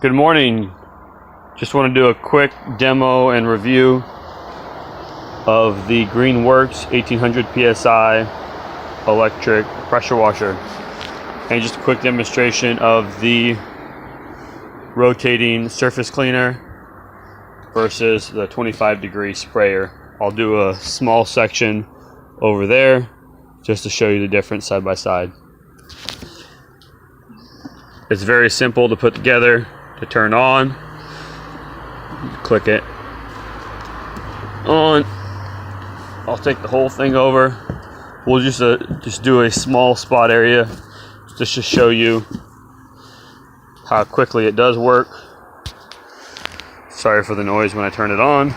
Good morning. Just want to do a quick demo and review of the GreenWorks 1800 PSI electric pressure washer, and just a quick demonstration of the rotating surface cleaner versus the 25-degree sprayer. I'll do a small section over there just to show you the difference side by side. It's very simple to put together. To turn on, click it on. I'll take the whole thing over. We'll just do a small spot area just to show you how quickly it does work. Sorry for the noise when I turn it on.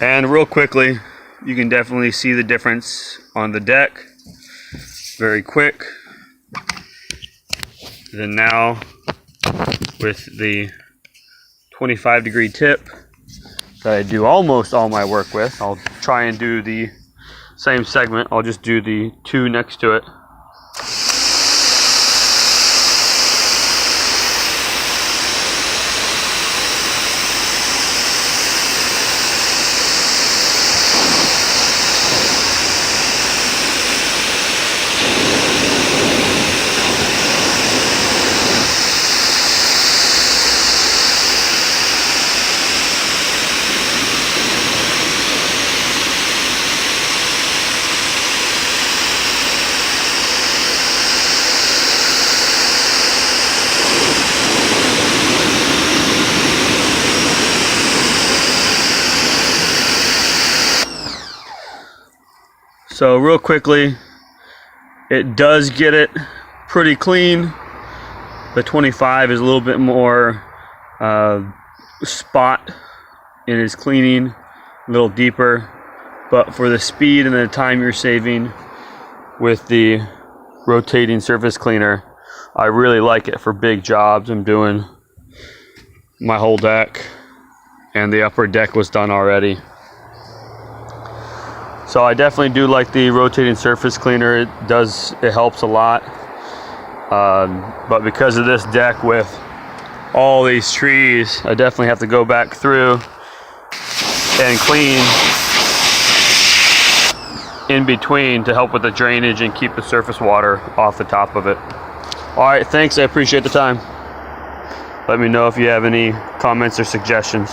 And real quickly, you can definitely see the difference on the deck. Very quick. Then now, with the 25-degree tip that I do almost all my work with, I'll try and do the same segment. I'll just do the two next to it. So real quickly, it does get it pretty clean. The 25 is a little bit more spot in its cleaning, a little deeper. But for the speed and the time you're saving with the rotating surface cleaner, I really like it for big jobs. I'm doing my whole deck, and the upper deck was done already. So I definitely do like the rotating surface cleaner. It helps a lot. But because of this deck with all these trees, I definitely have to go back through and clean in between to help with the drainage and keep the surface water off the top of it. All right, thanks. I appreciate the time. Let me know if you have any comments or suggestions.